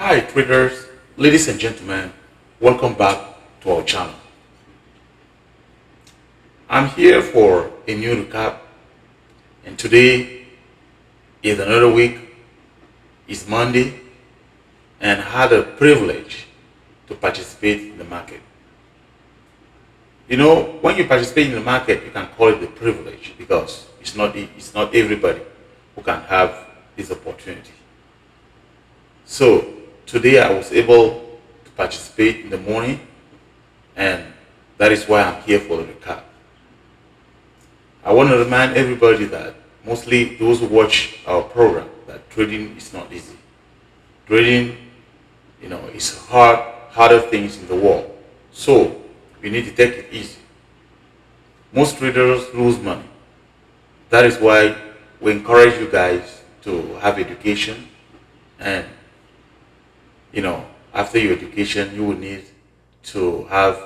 Hi traders, ladies and gentlemen, welcome back to our channel. I'm here for a new recap, and today is another week. It's Monday, and I had a privilege to participate in the market. You know, when you participate in the market, you can call it a privilege because it's not everybody who can have this opportunity. So today I was able to participate in the morning, and that is why I'm here for the recap. I want to remind everybody that mostly those who watch our program that trading is not easy. Trading, is harder things in the world. So we need to take it easy. Most traders lose money. That is why we encourage you guys to have education, and after your education you will need to have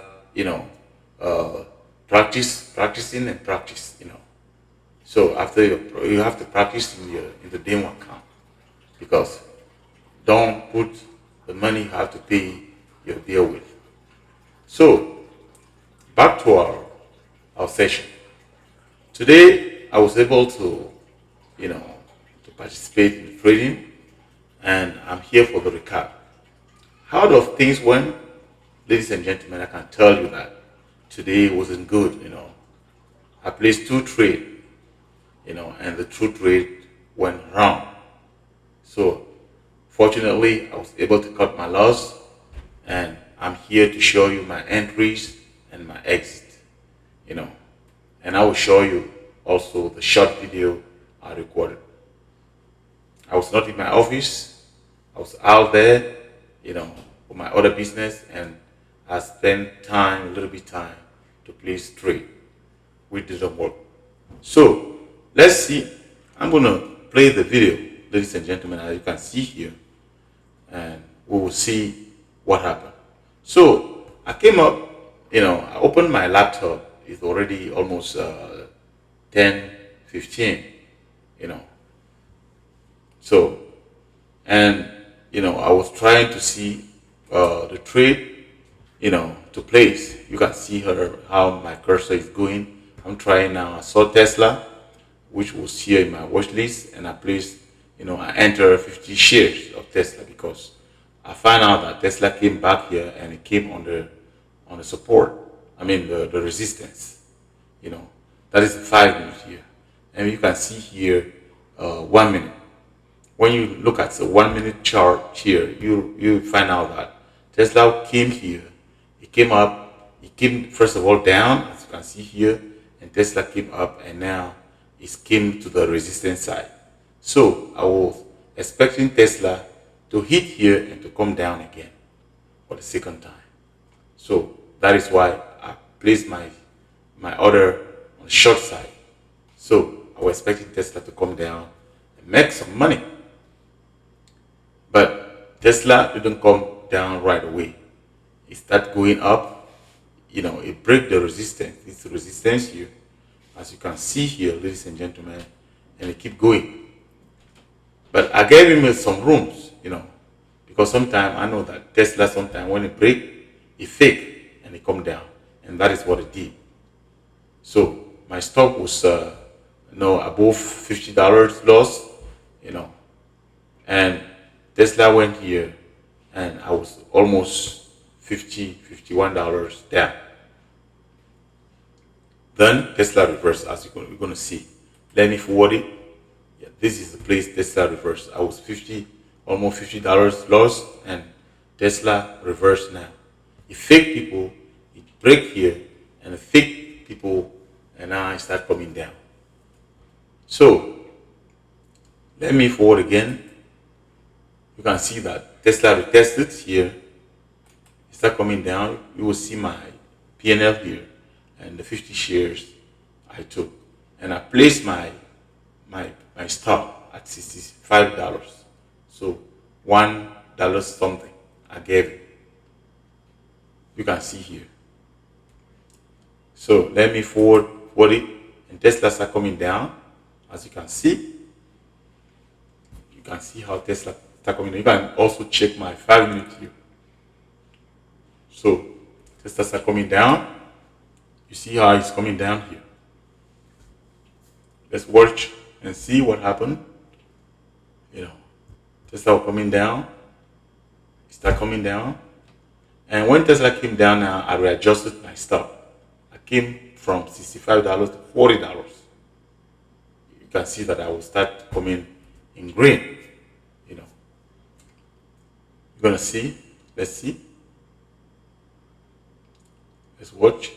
uh, practicing and practice. So after you have to practice in the demo account, because don't put the money you have to pay your bill with. So back to our session. Today I was able to you know to participate in trading, and I'm here for the recap. How do things went, ladies and gentlemen? I can tell you that today wasn't good. I placed two trade, and the two trade went wrong. So fortunately, I was able to cut my loss, and I'm here to show you my entries and my exit. You know, and I will show you also the short video I recorded. I was not in my office. I was out there, for my other business, and I spent a little bit time to place trade. We didn't work. So let's see. I'm gonna play the video, ladies and gentlemen, as you can see here, and we will see what happened. So I came up, I opened my laptop. It's already almost 10:15, you know. So, and I was trying to see the trade, to place. You can see how my cursor is going. I'm trying now. I saw Tesla, which was here in my watch list, and I placed, I entered 50 shares of Tesla because I found out that Tesla came back here and it came on the support. I mean the resistance. You know, that is the 5 minutes here, and you can see here 1 minute. When you look at the 1 minute chart here, you find out that Tesla came here, it came up, it came first of all down, as you can see here, and Tesla came up, and now it came to the resistance side. So I was expecting Tesla to hit here and to come down again for the second time. So that is why I placed my order on the short side. So I was expecting Tesla to come down and make some money. But Tesla didn't come down right away. It started going up. It break the resistance. It's the resistance here, as you can see here, ladies and gentlemen, and it keep going. But I gave him some rooms, because sometimes I know that Tesla, sometimes when it break, it fake and it come down, and that is what it did. So my stock was, above $50 loss, and Tesla went here, and I was almost $51 down. Then Tesla reversed, as you're going to see. Let me forward it. Yeah, this is the place Tesla reversed. I was almost $50 lost, and Tesla reversed now. It fake people, it break here, and it fake people, and now it start coming down. So let me forward again. You can see that Tesla retested here. It start coming down. You will see my P&L here and the 50 shares I took, and I placed my stop at $65. So $1 something I gave it. You can see here. So let me forward it, and Tesla start coming down. As you can see how Tesla start coming down. You can also check my 5 minute here. So Tesla start coming down. You see how it's coming down here. Let's watch and see what happened. You know, Tesla coming down. It start coming down. And when Tesla came down now, I readjusted my stop. I came from $65 to $40. You can see that I will start coming in green. You know, you're gonna see. Let's see. Let's watch.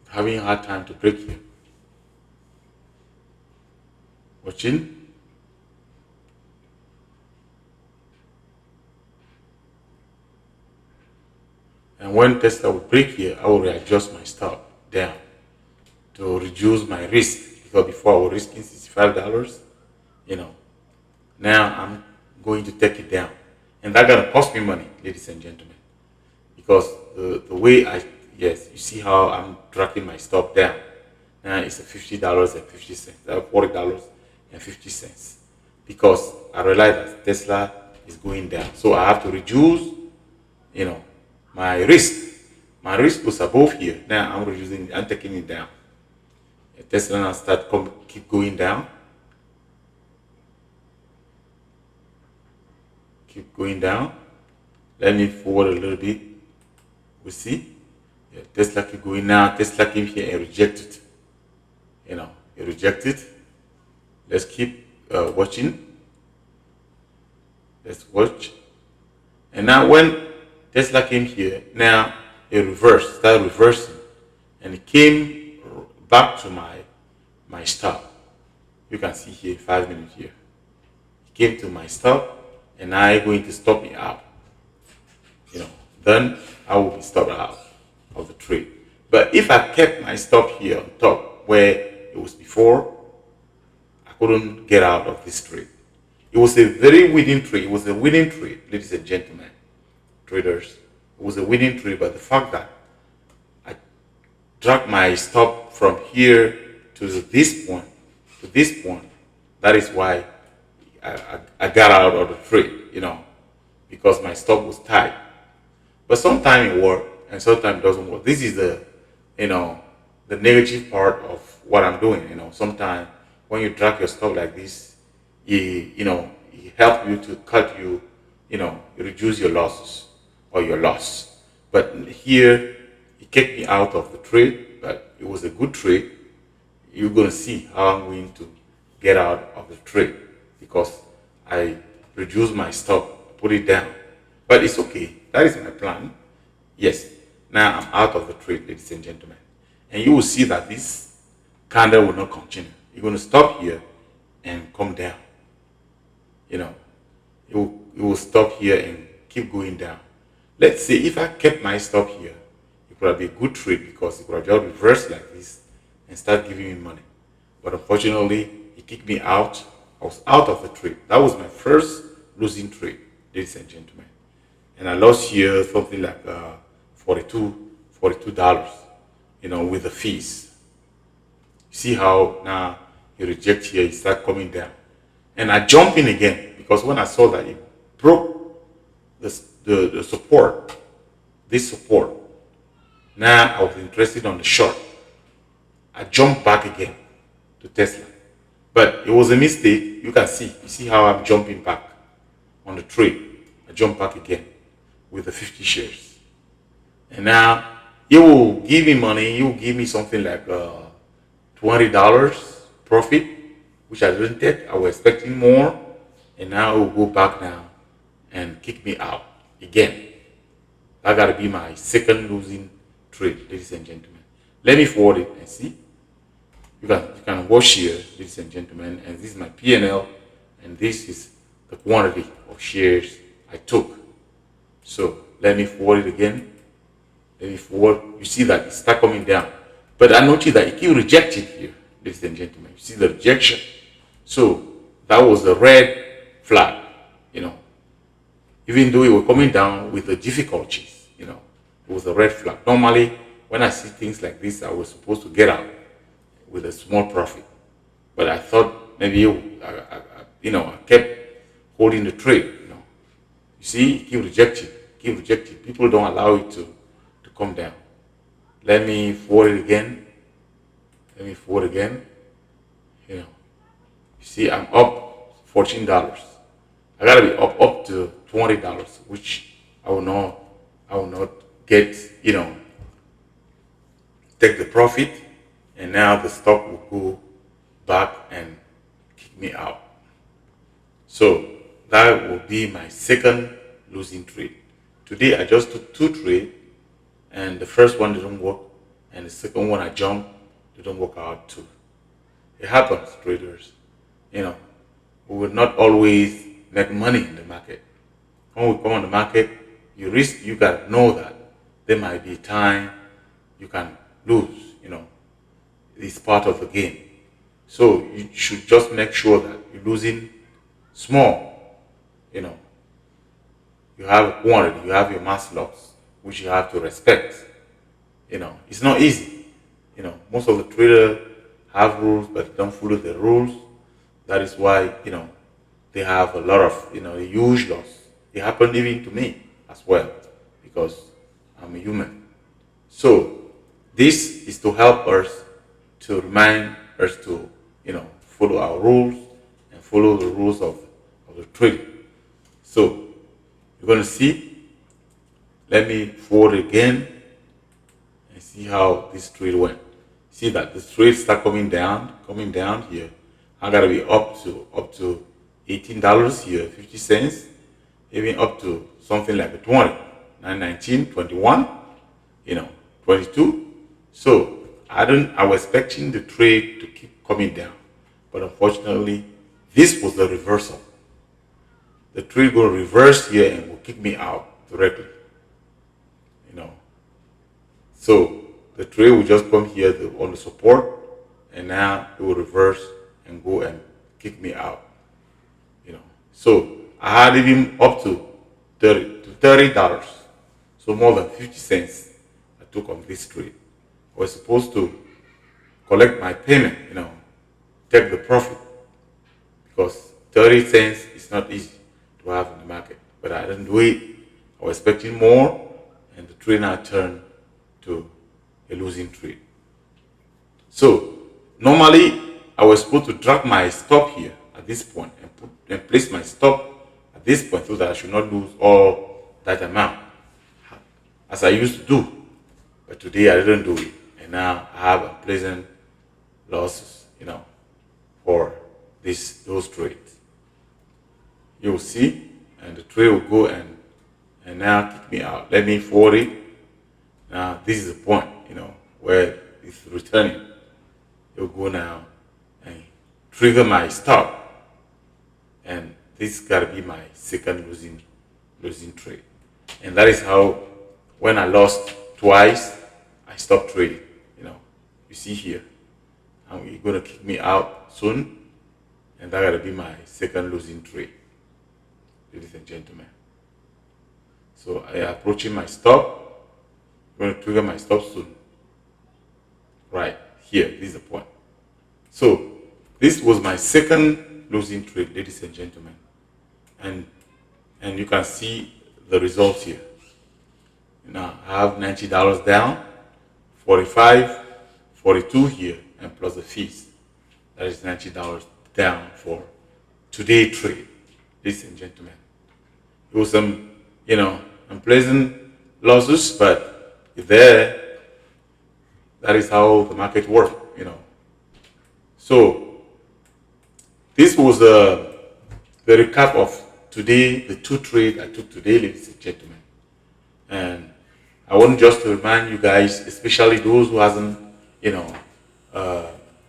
Having a hard time to break here. Watching. And when Tesla will break here, I will readjust my stop down to reduce my risk. Because before I was risking $65, you know, now I'm going to take it down. And that's gonna cost me money, ladies and gentlemen. Because the way yes, you see how I'm tracking my stop down. Now it's $50.50, $40.50. Because I realize that Tesla is going down. So I have to reduce, you know, my risk. My risk was above here. Now I'm taking it down. Tesla now keep going down. Keep going down. Let me forward a little bit. We see. Yeah, Tesla keep going now. Tesla came here and rejected. You know, it rejected. Let's keep watching. Let's watch. And now when Tesla came here, now it started reversing, and it came back to my stop. You can see here 5 minutes here. It came to my stop, and now it's going to stop me out. You know, then I will be stopped out of the trade. But if I kept my stop here on top where it was before, I couldn't get out of this trade. It was a very winning trade. It was a winning trade, ladies and gentlemen, traders. It was a winning trade, but the fact that I dragged my stop from here to this point, that is why I got out of the trade, you know, because my stop was tight. But sometimes it works and sometimes it doesn't work. This is the negative part of what I'm doing. You know, sometimes when you drag your stop like this, it helps you to cut you reduce your losses or your loss. But here, it kicked me out of the trade, but it was a good trade. You're going to see how I'm going to get out of the trade because I reduced my stop, put it down. But it's okay. That is my plan. Yes. Now I'm out of the trade, ladies and gentlemen. And you will see that this candle will not continue. You're going to stop here and come down. You know, it will stop here and keep going down. Let's say if I kept my stop here, it could have been a good trade because it could have just reversed like this and start giving me money. But unfortunately, it kicked me out. I was out of the trade. That was my first losing trade, ladies and gentlemen. And I lost here something like $42, with the fees. You see how now you reject here, it start coming down. And I jump in again because when I saw that it broke the support, this support, now I was interested on the short. I jumped back again to Tesla. But it was a mistake. You can see. You see how I'm jumping back on the trade. I jump back again with the 50 shares. And now it will give me money. It will give me something like $20 profit, which I didn't take. I was expecting more. And now it will go back now and kick me out again. That got to be my second losing trade, ladies and gentlemen. Let me forward it and see. You can watch here, ladies and gentlemen, and this is my P&L, and this is the quantity of shares I took. So let me forward it again. Let me forward. You see that it start coming down, but I noticed that it keep rejecting here, ladies and gentlemen. You see the rejection. So that was a red flag, Even though it was coming down with the difficulties, it was a red flag. Normally, when I see things like this, I was supposed to get out with a small profit. But I thought maybe I kept holding the trade. You see, keep rejecting. People don't allow it to come down. Let me forward it again. Let me forward again. You know, you see, I'm up $14. I gotta be up to $20, which I will not I will not get, take the profit, and now the stock will go back and kick me out. So that will be my second losing trade. Today I just took two trades, and the first one didn't work, and the second one I jumped didn't work out too. It happens, traders. You know, we will not always make money in the market. When we come on the market, you gotta know that there might be time you can lose. It's part of the game. So you should just make sure that you're losing small. You know, you have a quantity, you have your mass loss, which you have to respect. It's not easy. Most of the traders have rules, but they don't follow the rules. That is why, they have a lot of, a huge loss. It happened even to me as well, because I'm a human. So this is to help us, to remind us to, follow our rules and follow the rules of the trading. So you're going to see, let me forward again and see how this trade went. See that the trade start coming down here. I gotta be up to $18 here, 50 cents, even up to something like a 20, 919, 21, 22. So I was expecting the trade to keep coming down, but unfortunately, this was the reversal. The trade will reverse here and will kick me out directly. You know, so the trade will just come here on the support, and now it will reverse and go and kick me out. So I had even up to $30. So more than 50 cents I took on this trade. I was supposed to collect my payment, take the profit, because 30 cents is not easy to have in the market. But I didn't do it. I was expecting more, and the trade now turned to a losing trade. So normally I was supposed to drag my stop here at this point and place my stop at this point so that I should not lose all that amount as I used to do. But today I didn't do it, and now I have unpleasant losses, for those trades. You'll see, and the trade will go and now kick me out. Let me forward it. Now this is the point, where it's returning. It'll go now and trigger my stop, and this gotta be my second losing trade. And that is how, when I lost twice, I stopped trading. You see here, and you're gonna kick me out soon, and that gotta be my second losing trade, ladies and gentlemen. So I am approaching my stop. I'm gonna trigger my stop soon. Right here, this is the point. So this was my second losing trade, ladies and gentlemen, and you can see the results here. Now I have $90 down, 45, 42 here, and plus the fees. That is $90 down for today trade, ladies and gentlemen. It was some, unpleasant losses, but there, that is how the market works, So this was the recap of today, the two trades I took today, ladies and gentlemen. And I want just to remind you guys, especially those who hasn't,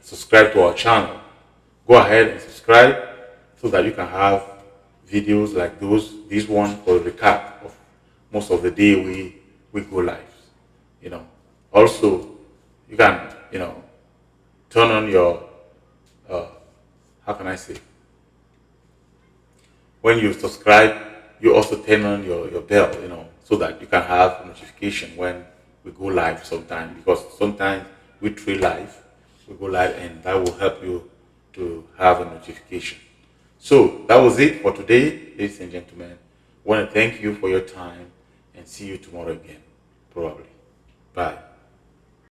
subscribed to our channel, go ahead and subscribe so that you can have videos like this one for the recap of most of the day we go live. Also you can, turn on your, how can I say, when you subscribe, you also turn on your bell, so that you can have notification when we go live sometime, because sometimes we trade live, and that will help you to have a notification. So that was it for today, ladies and gentlemen. I want to thank you for your time and see you tomorrow again, probably. Bye.